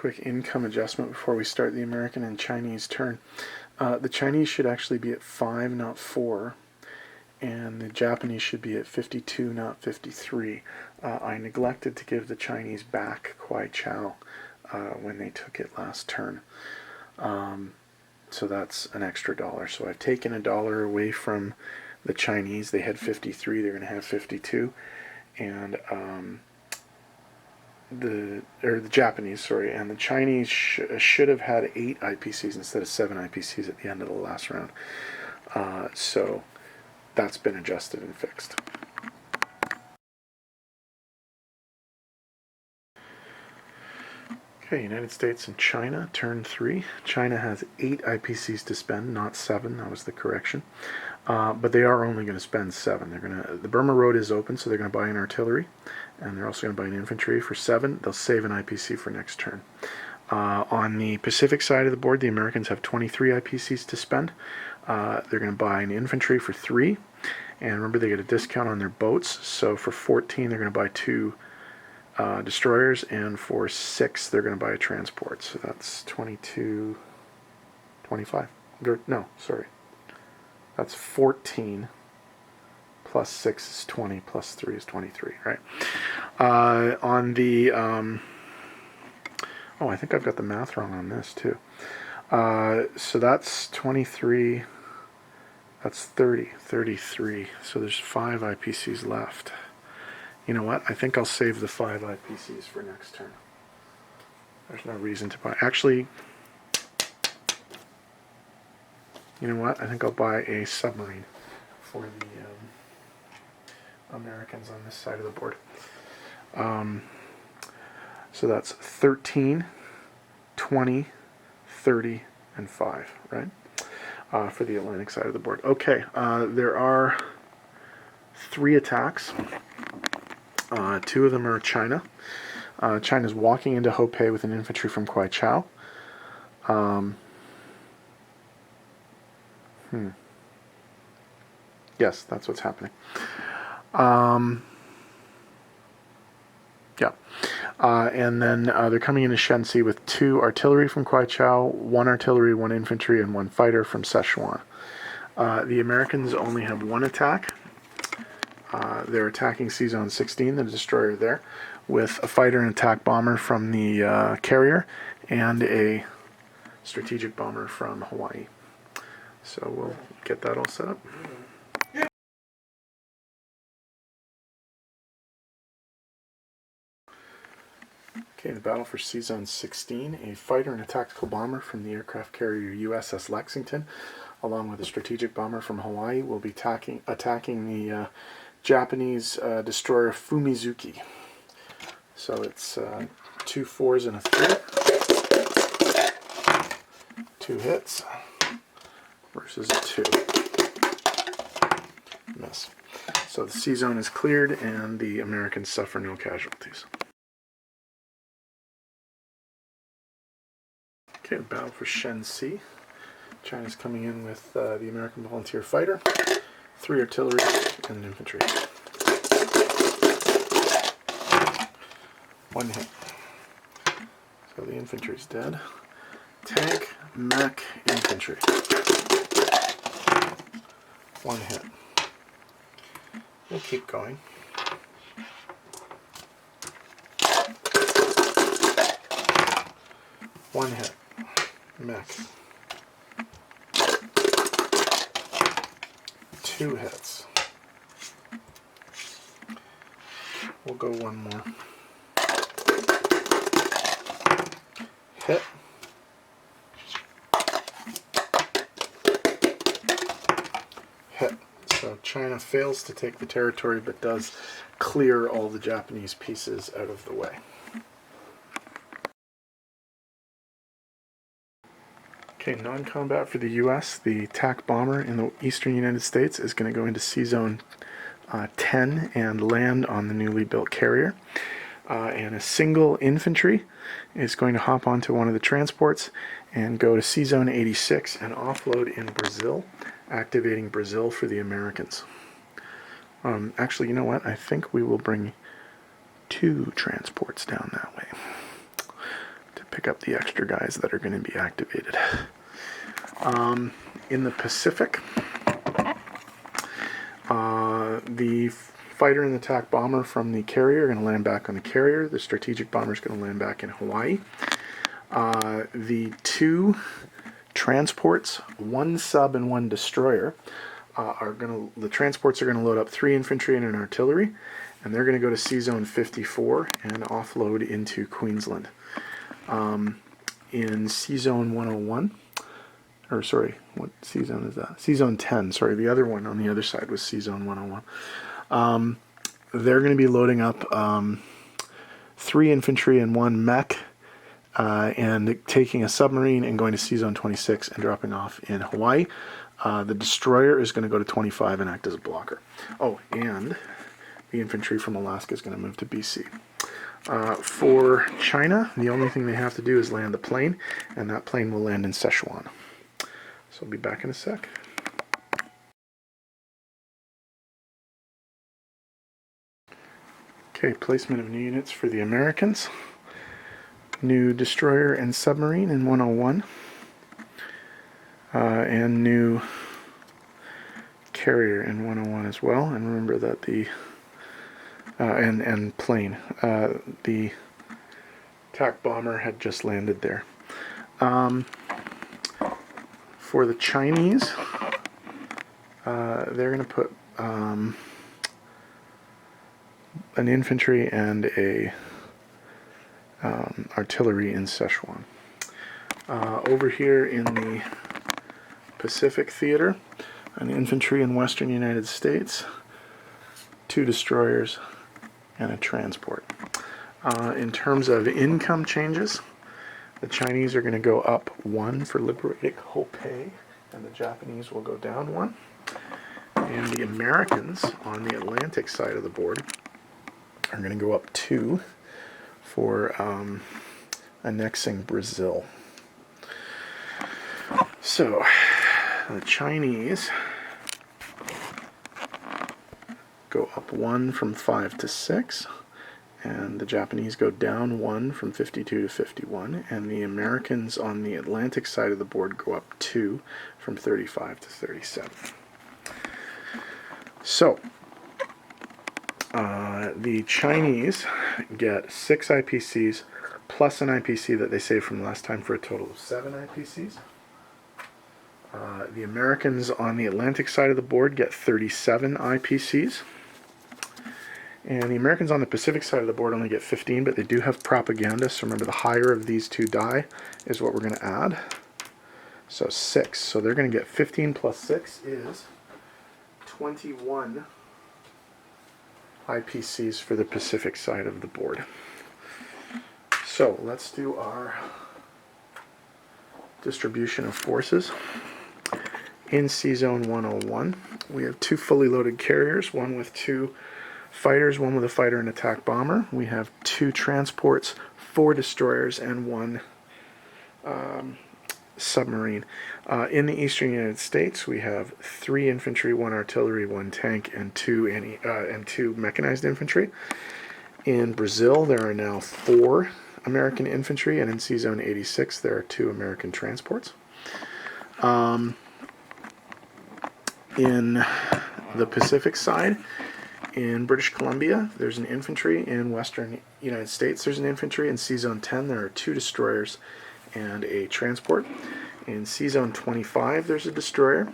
quick income adjustment before we start the American and Chinese turn. The Chinese should actually be at 5, not 4, and the Japanese should be at 52, not 53. I neglected to give the Chinese back Kwai Chow when they took it last turn. So that's an extra $1. So I've taken $1 away from the Chinese. They had 53, they're going to have 52. And the Japanese, sorry, and the Chinese should have had 8 IPCs instead of 7 IPCs at the end of the last round. So that's been adjusted and fixed. Okay, United States and China, turn 3. China has 8 IPCs to spend, not 7. That was the correction. But they are only going to spend 7. The Burma Road is open, so they're going to buy an artillery, and they're also going to buy an infantry for 7. They'll save an IPC for next turn. On the Pacific side of the board, the Americans have 23 IPCs to spend. They're going to buy an infantry for 3, and remember they get a discount on their boats, so for 14 they're going to buy 2 destroyers, and for 6 they're going to buy a transport. So that's 22, 25. No, sorry. That's 14 plus 6 is 20 plus 3 is 23, right? On the oh, I think I've got the math wrong on this too. So that's 23, that's 30, 33. So there's 5 IPCs left. You know what? I think I'll save the 5 IPCs for next turn. There's no reason to buy. Actually, you know what? I think I'll buy a submarine for the Americans on this side of the board. So that's 13, 20, 30, and 5, right? For the Atlantic side of the board. Okay, there are 3 attacks. 2 of them are China. China's walking into Hopei with an infantry from Kwai Chow. Yes, that's what's happening. Yeah. And then they're coming into Shenxi with 2 artillery from Kwai Chow, 1 artillery, 1 infantry, and 1 fighter from Sichuan. The Americans only have 1 attack. They're attacking C-Zone 16, the destroyer there, with a fighter and attack bomber from the carrier and a strategic bomber from Hawaii. So we'll get that all set up. Okay, the battle for C-Zone 16, a fighter and a tactical bomber from the aircraft carrier USS Lexington, along with a strategic bomber from Hawaii, will be attacking the Japanese destroyer Fumizuki. So it's 2 4s and a 3. 2 hits versus a 2. Miss. So the C-Zone is cleared and the Americans suffer no casualties. Okay, the battle for Shenxi. China's coming in with the American volunteer fighter, 3 artillery, and an infantry. 1 hit. So the infantry's dead. Tank, mech, infantry. 1 hit. We'll keep going. One hit. Mech. 2 hits. We'll go 1 more. Hit. Hit. So China fails to take the territory but does clear all the Japanese pieces out of the way. Okay, non-combat for the U.S. The TAC bomber in the eastern United States is going to go into C-Zone 10 and land on the newly built carrier. And a single infantry is going to hop onto one of the transports and go to C-Zone 86 and offload in Brazil, activating Brazil for the Americans. Actually, you know what? I think we will bring 2 transports down that way to pick pick up the extra guys that are going to be activated. In the Pacific, the fighter and attack bomber from the carrier are going to land back on the carrier. The strategic bomber is going to land back in Hawaii. The 2 transports, 1 sub and 1 destroyer, the transports are going to load up 3 infantry and an artillery, and they're going to go to C-Zone 54 and offload into Queensland. In C-Zone 101, or sorry, what C-Zone is that? C-Zone 10, sorry, the other one on the other side was C-Zone 101. They're going to be loading up 3 infantry and 1 mech, and taking a submarine and going to C-Zone 26 and dropping off in Hawaii. The destroyer is going to go to 25 and act as a blocker. Oh, and the infantry from Alaska is going to move to BC. For China, the only thing they have to do is land the plane, and that plane will land in Sichuan. So I'll be back in a sec. Okay, placement of new units for the Americans. New destroyer and submarine in 101. And new carrier in 101 as well. And remember that the and plane. The attack bomber had just landed there. For the Chinese, they're going to put an infantry and a artillery in Sichuan. Over here in the Pacific Theater, an infantry in Western United States, 2 destroyers, and a transport. In terms of income changes, the Chinese are going to go up 1 for liberating Hopei, and the Japanese will go down 1. And the Americans on the Atlantic side of the board are going to go up 2 for annexing Brazil. So, the Chinese go up 1 from 5 to 6, and the Japanese go down 1 from 52 to 51, and the Americans on the Atlantic side of the board go up 2 from 35 to 37. So, the Chinese get 6 IPCs plus an IPC that they saved from last time for a total of 7 IPCs. The Americans on the Atlantic side of the board get 37 IPCs. And the Americans on the Pacific side of the board only get 15, but they do have propaganda, so remember the higher of these 2 die is what we're going to add. So 6. So they're going to get 15 plus 6 is 21 IPCs for the Pacific side of the board. So let's do our distribution of forces. In C-Zone 101, we have 2 fully loaded carriers, 1 with 2 fighters, 1 with a fighter and attack bomber. We have 2 transports, 4 destroyers, and 1 submarine. In the eastern United States, we have 3 infantry, 1 artillery, 1 tank, and 2 mechanized infantry. In Brazil, there are now 4 American infantry, and in C-Zone 86, there are 2 American transports. In the Pacific side, in British Columbia, there's an infantry. In Western United States, there's an infantry. In C-Zone 10, there are 2 destroyers and a transport. In C-Zone 25, there's a destroyer.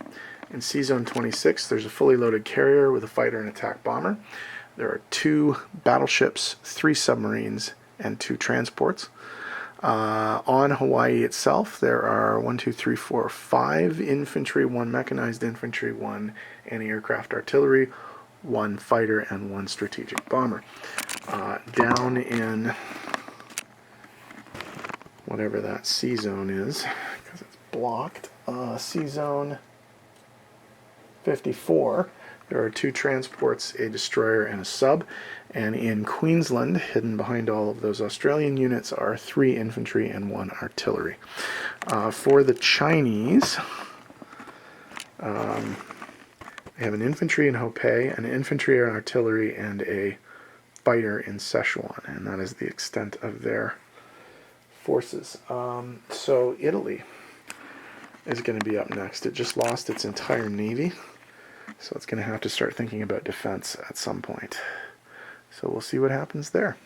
In C-Zone 26, there's a fully loaded carrier with a fighter and attack bomber. There are 2 battleships, 3 submarines, and 2 transports. On Hawaii itself, there are 5 infantry, 1 mechanized infantry, 1 anti-aircraft artillery, 1 fighter, and 1 strategic bomber. Down in whatever that C-Zone is, because it's blocked, C-Zone 54, there are 2 transports, a destroyer, and a sub. And in Queensland, hidden behind all of those Australian units, are 3 infantry and 1 artillery. For the Chinese, they have an infantry in Hopei, an infantry and artillery, and a fighter in Sichuan. And that is the extent of their forces. So Italy is going to be up next. It just lost its entire navy, so it's going to have to start thinking about defense at some point. So we'll see what happens there.